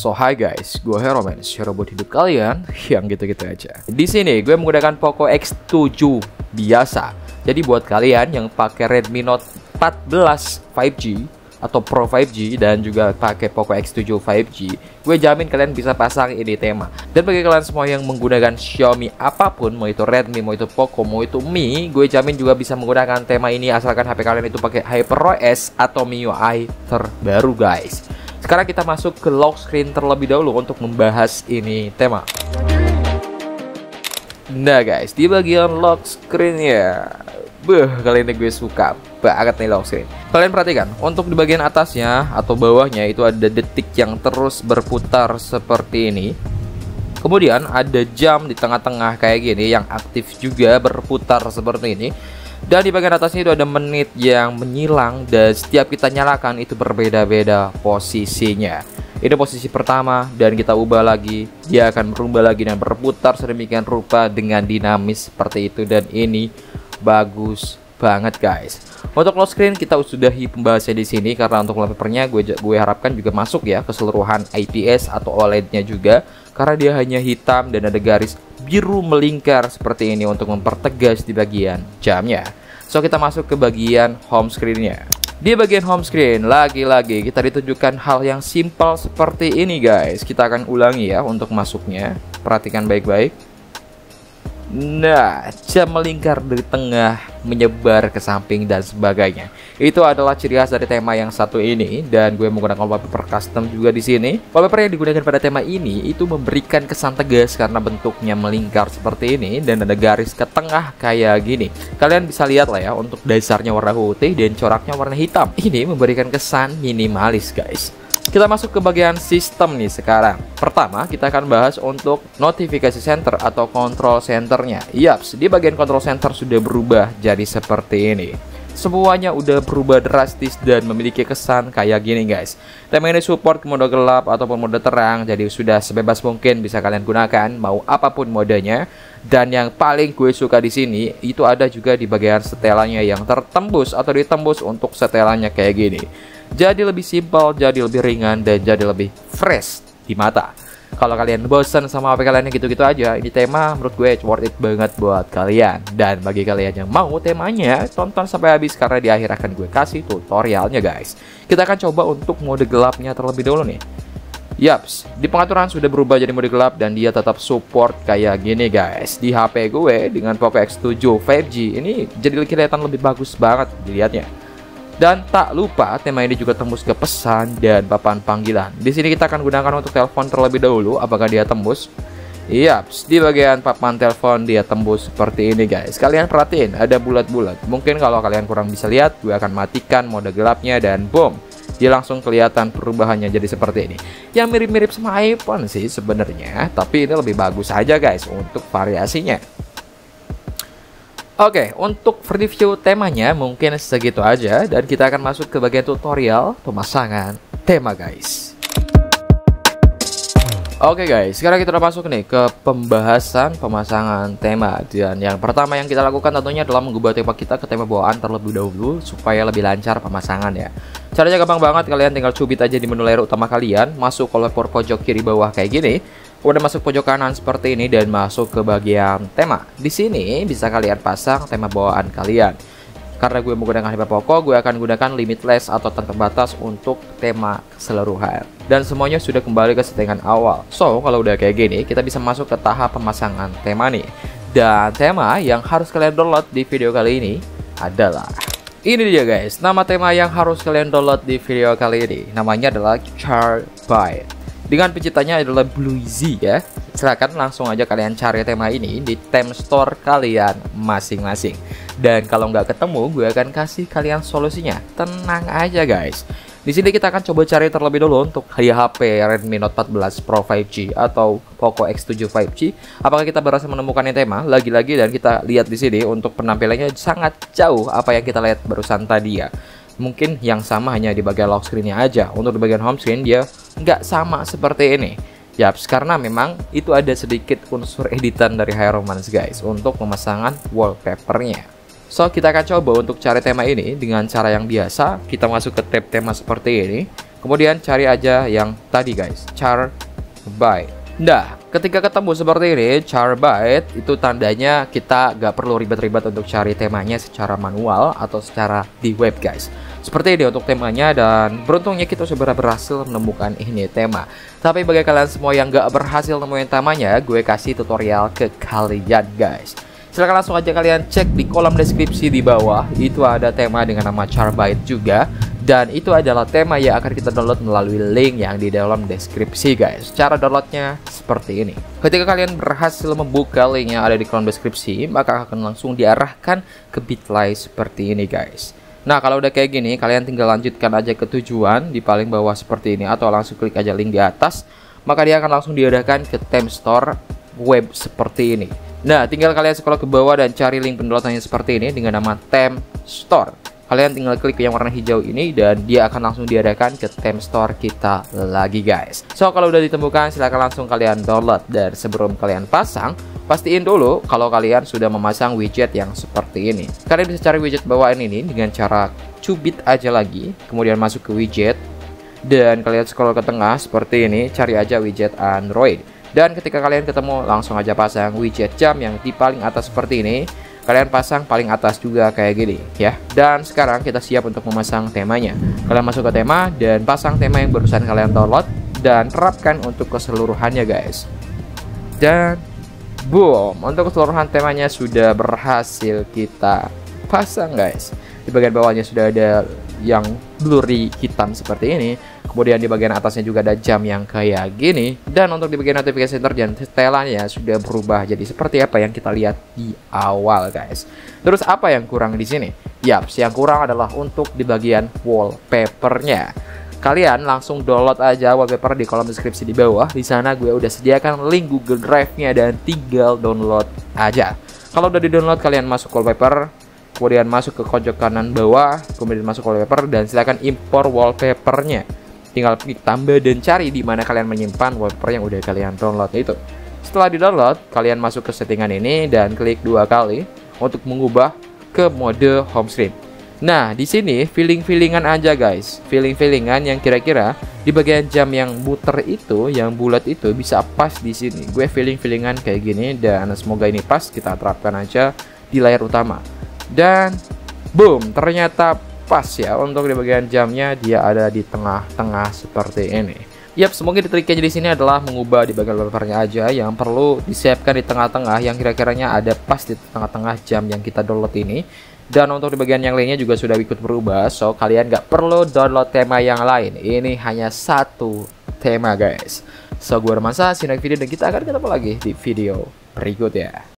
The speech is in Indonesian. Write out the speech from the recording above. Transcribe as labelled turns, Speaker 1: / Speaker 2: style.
Speaker 1: So hi guys, gue Heroman, share buat hidup kalian yang gitu-gitu aja. Di sini gue menggunakan Poco X7 biasa. Jadi buat kalian yang pakai Redmi Note 14 5G atau Pro 5G dan juga pakai Poco X7 5G, gue jamin kalian bisa pasang ini tema. Dan bagi kalian semua yang menggunakan Xiaomi apapun, mau itu Redmi, mau itu Poco, mau itu Mi, gue jamin juga bisa menggunakan tema ini asalkan HP kalian itu pakai HyperOS atau MIUI terbaru guys. Sekarang kita masuk ke lock screen terlebih dahulu untuk membahas ini tema. Nah guys, di bagian lock screen ya, kali ini gue suka banget nih lock screen. Kalian perhatikan, untuk di bagian atasnya atau bawahnya itu ada detik yang terus berputar seperti ini. Kemudian ada jam di tengah-tengah kayak gini yang aktif juga berputar seperti ini. Dan di bagian atasnya itu ada menit yang menyilang dan setiap kita nyalakan itu berbeda-beda posisinya. Ini posisi pertama dan kita ubah lagi, dia akan berubah lagi dan berputar sedemikian rupa dengan dinamis seperti itu, dan ini bagus banget guys. Untuk lock screen kita sudahi pembahasannya di sini karena untuk wallpapernya gue harapkan juga masuk ya keseluruhan IPS atau OLED-nya juga, karena dia hanya hitam dan ada garis biru melingkar seperti ini untuk mempertegas di bagian jamnya. So kita masuk ke bagian home screen-nya. Di bagian home screen lagi-lagi kita ditunjukkan hal yang simpel seperti ini guys. Kita akan ulangi ya untuk masuknya. Perhatikan baik-baik. Nah, jam melingkar dari tengah, menyebar ke samping dan sebagainya. Itu adalah ciri khas dari tema yang satu ini, dan gue menggunakan wallpaper custom juga di sini. Wallpaper yang digunakan pada tema ini itu memberikan kesan tegas karena bentuknya melingkar seperti ini dan ada garis ke tengah kayak gini. Kalian bisa lihat lah ya, untuk dasarnya warna putih dan coraknya warna hitam. Ini memberikan kesan minimalis guys. Kita masuk ke bagian sistem nih sekarang. Pertama kita akan bahas untuk notifikasi center atau control centernya. Yaps, di bagian control center sudah berubah jadi seperti ini. Semuanya udah berubah drastis dan memiliki kesan kayak gini guys. Tema ini support mode gelap ataupun mode terang, jadi sudah sebebas mungkin bisa kalian gunakan mau apapun modenya. Dan yang paling gue suka di sini itu ada juga di bagian setelannya yang tertembus atau ditembus untuk setelannya kayak gini. Jadi lebih simpel, jadi lebih ringan, dan jadi lebih fresh di mata. Kalau kalian bosan sama HP kalian yang gitu-gitu aja, ini tema menurut gue worth it banget buat kalian. Dan bagi kalian yang mau temanya, tonton sampai habis karena di akhir akan gue kasih tutorialnya guys. Kita akan coba untuk mode gelapnya terlebih dahulu nih. Yaps, di pengaturan sudah berubah jadi mode gelap dan dia tetap support kayak gini guys. Di HP gue dengan Poco X7 5G ini jadi kelihatan lebih bagus banget dilihatnya. Dan tak lupa tema ini juga tembus ke pesan dan papan panggilan. Di sini kita akan gunakan untuk telepon terlebih dahulu. Apakah dia tembus? Yaps, di bagian papan telepon dia tembus seperti ini guys. Kalian perhatiin ada bulat-bulat. Mungkin kalau kalian kurang bisa lihat, gue akan matikan mode gelapnya dan boom, dia langsung kelihatan perubahannya jadi seperti ini. Yang mirip-mirip sama iPhone sih sebenarnya, tapi ini lebih bagus aja guys untuk variasinya. Oke, untuk review temanya mungkin segitu aja, dan kita akan masuk ke bagian tutorial pemasangan tema guys. Oke guys, sekarang kita udah masuk nih ke pembahasan pemasangan tema. Dan yang pertama yang kita lakukan tentunya adalah mengubah tema kita ke tema bawaan terlebih dahulu supaya lebih lancar pemasangan ya. Caranya gampang banget, kalian tinggal cubit aja di menu layar utama kalian, masuk ke wallpaper pojok kiri bawah kayak gini. Udah masuk pojok kanan seperti ini dan masuk ke bagian tema. Di sini bisa kalian pasang tema bawaan kalian. Karena gue menggunakan HP Poco, gue akan gunakan limitless atau tanpa batas untuk tema keseluruhan. Dan semuanya sudah kembali ke settingan awal. So, kalau udah kayak gini, kita bisa masuk ke tahap pemasangan tema nih. Dan tema yang harus kalian download di video kali ini adalah ini dia guys. Nama tema yang harus kalian download di video kali ini namanya adalah Charbyte. Dengan penciptanya adalah Bluezy ya. Silahkan langsung aja kalian cari tema ini di theme store kalian masing-masing. Dan kalau nggak ketemu, gue akan kasih kalian solusinya. Tenang aja guys. Di sini kita akan coba cari terlebih dulu untuk HP Redmi Note 14 Pro 5G atau Poco X7 5G. Apakah kita berhasil menemukan yang tema? Lagi-lagi dan kita lihat di sini untuk penampilannya sangat jauh apa yang kita lihat barusan tadi ya. Mungkin yang sama hanya di bagian lock screen-nya aja. Untuk di bagian home screen dia nggak sama seperti ini. Yaps, karena memang itu ada sedikit unsur editan dari Heromans guys untuk pemasangan wallpapernya. So, kita akan coba untuk cari tema ini dengan cara yang biasa. Kita masuk ke tab tema seperti ini. Kemudian cari aja yang tadi guys, char byte. Nah, ketika ketemu seperti ini, char byte, itu tandanya kita gak perlu ribet-ribet untuk cari temanya secara manual atau secara di web guys. Seperti ini untuk temanya, dan beruntungnya kita sudah berhasil menemukan ini tema. Tapi bagi kalian semua yang gak berhasil nemuin temanya, gue kasih tutorial ke kalian guys. Silahkan langsung aja kalian cek di kolom deskripsi di bawah. Itu ada tema dengan nama char byte juga. Dan itu adalah tema yang akan kita download melalui link yang di dalam deskripsi guys. Cara downloadnya seperti ini. Ketika kalian berhasil membuka link yang ada di kolom deskripsi, maka akan langsung diarahkan ke Bitly seperti ini guys. Nah, kalau udah kayak gini, kalian tinggal lanjutkan aja ke tujuan di paling bawah seperti ini, atau langsung klik aja link di atas. Maka dia akan langsung diarahkan ke Theme Store web seperti ini. Nah, tinggal kalian scroll ke bawah dan cari link pendownloadannya seperti ini dengan nama Theme Store. Kalian tinggal klik yang warna hijau ini dan dia akan langsung diarahkan ke Theme Store kita lagi guys. So, kalau udah ditemukan silahkan langsung kalian download. Dan sebelum kalian pasang, pastiin dulu kalau kalian sudah memasang widget yang seperti ini. Kalian bisa cari widget bawaan ini dengan cara cubit aja lagi, kemudian masuk ke widget, dan kalian scroll ke tengah seperti ini, cari aja widget Android. Dan ketika kalian ketemu, langsung aja pasang widget jam yang di paling atas seperti ini. Kalian pasang paling atas juga kayak gini ya. Dan sekarang kita siap untuk memasang temanya. Kalian masuk ke tema dan pasang tema yang barusan kalian download dan terapkan untuk keseluruhannya guys. Dan boom, untuk keseluruhan temanya sudah berhasil kita pasang guys. Di bagian bawahnya sudah ada yang blurry hitam seperti ini. Kemudian di bagian atasnya juga ada jam yang kayak gini. Dan untuk di bagian notification center dan setelannya sudah berubah jadi seperti apa yang kita lihat di awal guys. Terus apa yang kurang di sini? Yaps, yang kurang adalah untuk di bagian wallpapernya. Kalian langsung download aja wallpaper di kolom deskripsi di bawah. Di sana gue udah sediakan link Google Drive-nya dan tinggal download aja. Kalau udah di-download, kalian masuk wallpaper, kemudian masuk ke pojok kanan bawah, kemudian masuk wallpaper dan silakan impor wallpapernya. Tinggal klik tambah dan cari di mana kalian menyimpan wallpaper yang udah kalian download itu. Setelah di-download, kalian masuk ke settingan ini dan klik 2 kali untuk mengubah ke mode home screen. Nah, di sini feeling-feelingan aja guys. Feeling-feelingan yang kira-kira di bagian jam yang muter itu, yang bulat itu bisa pas di sini. Gue feeling-feelingan kayak gini dan semoga ini pas, kita terapkan aja di layar utama. Dan boom, ternyata pas ya. Untuk di bagian jamnya dia ada di tengah-tengah seperti ini. Yap, semoga triknya di sini adalah mengubah di bagian wallpapernya aja yang perlu disiapkan di tengah-tengah, yang kira-kiranya ada pas di tengah-tengah jam yang kita download ini. Dan untuk di bagian yang lainnya juga sudah ikut berubah, so kalian nggak perlu download tema yang lain. Ini hanya satu tema guys. So, gue Romansa, see you next video dan kita akan ketemu lagi di video berikutnya.